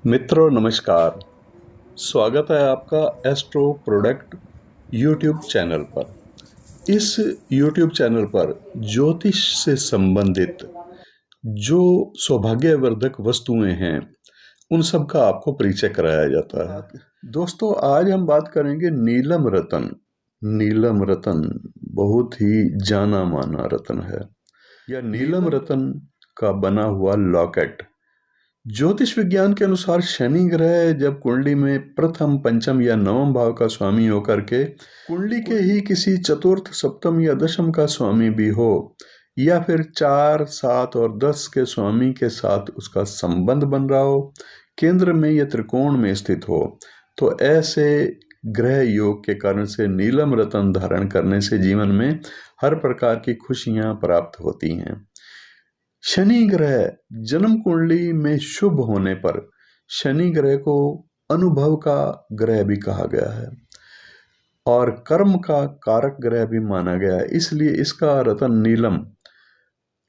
मित्रों नमस्कार। स्वागत है आपका एस्ट्रो प्रोडक्ट यूट्यूब चैनल पर। इस यूट्यूब चैनल पर ज्योतिष से संबंधित जो सौभाग्यवर्धक वस्तुएं हैं उन सब का आपको परिचय कराया जाता है। दोस्तों आज हम बात करेंगे नीलम रतन। नीलम रतन बहुत ही जाना माना रतन है। यह नीलम रतन का बना हुआ लॉकेट ज्योतिष विज्ञान के अनुसार शनि ग्रह जब कुंडली में प्रथम पंचम या नवम भाव का स्वामी होकर के कुंडली के ही किसी चतुर्थ सप्तम या दशम का स्वामी भी हो या फिर 4, 7 और 10 के स्वामी के साथ उसका संबंध बन रहा हो, केंद्र में या त्रिकोण में स्थित हो, तो ऐसे ग्रह योग के कारण से नीलम रतन धारण करने से जीवन में हर प्रकार की खुशियां प्राप्त होती हैं। शनि ग्रह जन्म कुंडली में शुभ होने पर शनि ग्रह को अनुभव का ग्रह भी कहा गया है और कर्म का कारक ग्रह भी माना गया है। इसलिए इसका रतन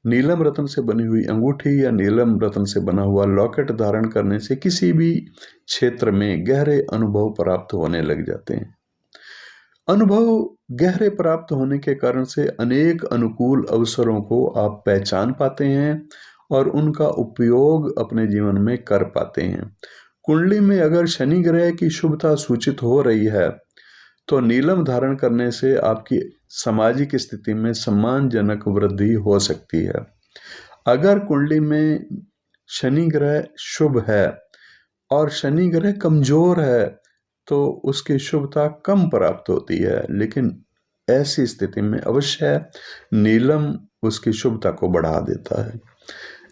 नीलम रतन से बनी हुई अंगूठी या नीलम रतन से बना हुआ लॉकेट धारण करने से किसी भी क्षेत्र में गहरे अनुभव प्राप्त होने लग जाते हैं। अनुभव गहरे प्राप्त होने के कारण से अनेक अनुकूल अवसरों को आप पहचान पाते हैं और उनका उपयोग अपने जीवन में कर पाते हैं। कुंडली में अगर शनि ग्रह की शुभता सूचित हो रही है तो नीलम धारण करने से आपकी सामाजिक स्थिति में सम्मानजनक वृद्धि हो सकती है। अगर कुंडली में शनि ग्रह शुभ है और शनि ग्रह कमजोर है तो उसकी शुभता कम प्राप्त होती है, लेकिन ऐसी स्थिति में अवश्य नीलम उसकी शुभता को बढ़ा देता है।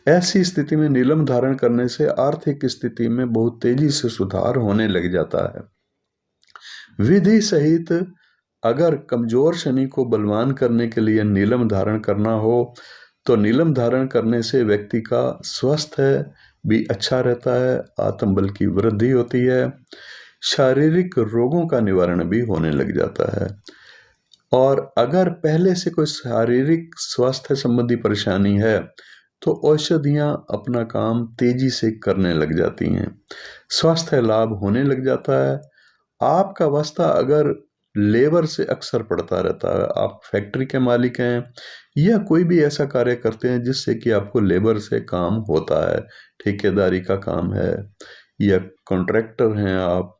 ऐसी स्थिति में नीलम धारण करने से आर्थिक स्थिति में बहुत तेजी से सुधार होने लग जाता है। विधि सहित अगर कमजोर शनि को बलवान करने के लिए नीलम धारण करना हो तो नीलम धारण करने से व्यक्ति का स्वास्थ्य भी अच्छा रहता है, आत्मबल की वृद्धि होती है, शारीरिक रोगों का निवारण भी होने लग जाता है। और अगर पहले से कोई शारीरिक स्वास्थ्य संबंधी परेशानी है तो औषधियां अपना काम तेजी से करने लग जाती हैं, स्वास्थ्य लाभ होने लग जाता है। आपका वास्ता अगर लेबर से अक्सर पड़ता रहता है, आप फैक्ट्री के मालिक हैं या कोई भी ऐसा कार्य करते हैं जिससे कि आपको लेबर से काम होता है, ठेकेदारी का काम है या कॉन्ट्रैक्टर हैं आप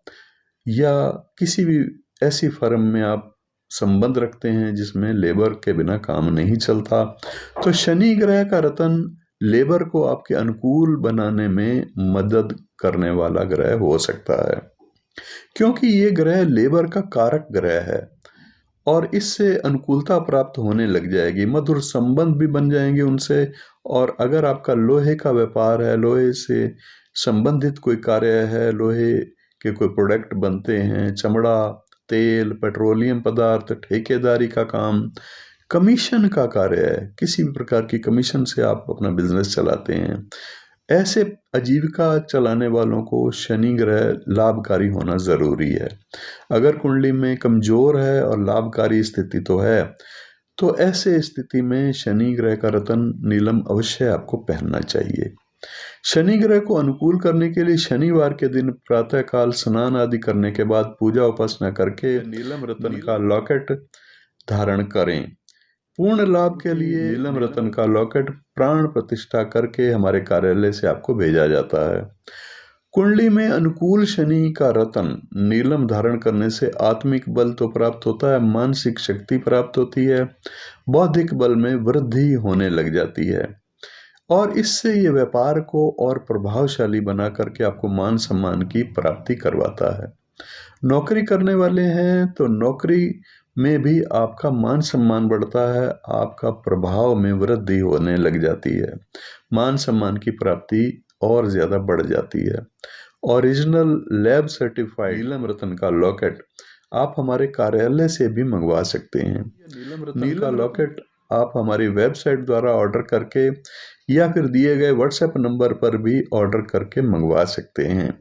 या किसी भी ऐसी फर्म में आप संबंध रखते हैं जिसमें लेबर के बिना काम नहीं चलता, तो शनि ग्रह का रतन लेबर को आपके अनुकूल बनाने में मदद करने वाला ग्रह हो सकता है, क्योंकि ये ग्रह लेबर का कारक ग्रह है और इससे अनुकूलता प्राप्त होने लग जाएगी, मधुर संबंध भी बन जाएंगे उनसे। और अगर आपका लोहे का व्यापार है, लोहे से संबंधित कोई कार्य है, लोहे के कोई प्रोडक्ट बनते हैं, चमड़ा, तेल, पेट्रोलियम पदार्थ, ठेकेदारी का काम, कमीशन का कार्य है, किसी भी प्रकार की कमीशन से आप अपना बिजनेस चलाते हैं, ऐसे आजीविका चलाने वालों को शनि ग्रह लाभकारी होना जरूरी है। अगर कुंडली में कमजोर है और लाभकारी स्थिति तो है, तो ऐसे स्थिति में शनि ग्रह का रतन नीलम अवश्य आपको पहनना चाहिए। शनि ग्रह को अनुकूल करने के लिए शनिवार के दिन प्रातःकाल स्नान आदि करने के बाद पूजा उपासना करके नीलम रतन का लॉकेट धारण करें। पूर्ण लाभ के लिए नीलम रतन का लॉकेट प्राण प्रतिष्ठा करके हमारे कार्यालय से आपको भेजा जाता है। कुंडली में अनुकूल शनि का रतन नीलम धारण करने से आत्मिक बल तो प्राप्त होता है, मानसिक शक्ति प्राप्त होती है, बौद्धिक बल में वृद्धि होने लग जाती है और इससे ये व्यापार को और प्रभावशाली बना करके आपको मान सम्मान की प्राप्ति करवाता है। नौकरी करने वाले हैं तो नौकरी में भी आपका मान सम्मान बढ़ता है, आपका प्रभाव में वृद्धि होने लग जाती है, मान सम्मान की प्राप्ति और ज्यादा बढ़ जाती है। ओरिजिनल लैब सर्टिफाइड नीलम रतन का लॉकेट आप हमारे कार्यालय से भी मंगवा सकते हैं। नीलम रतन का लॉकेट आप हमारी वेबसाइट द्वारा ऑर्डर करके या फिर दिए गए व्हाट्सएप नंबर पर भी ऑर्डर करके मंगवा सकते हैं।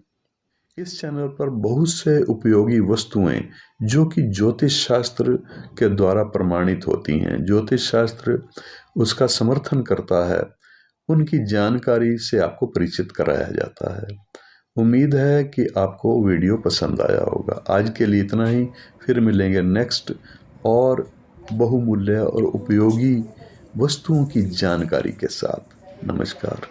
इस चैनल पर बहुत से उपयोगी वस्तुएं जो कि ज्योतिष शास्त्र के द्वारा प्रमाणित होती हैं, ज्योतिष शास्त्र उसका समर्थन करता है, उनकी जानकारी से आपको परिचित कराया जाता है। उम्मीद है कि आपको वीडियो पसंद आया होगा। आज के लिए इतना ही, फिर मिलेंगे नेक्स्ट और बहुमूल्य और उपयोगी वस्तुओं की जानकारी के साथ। नमस्कार।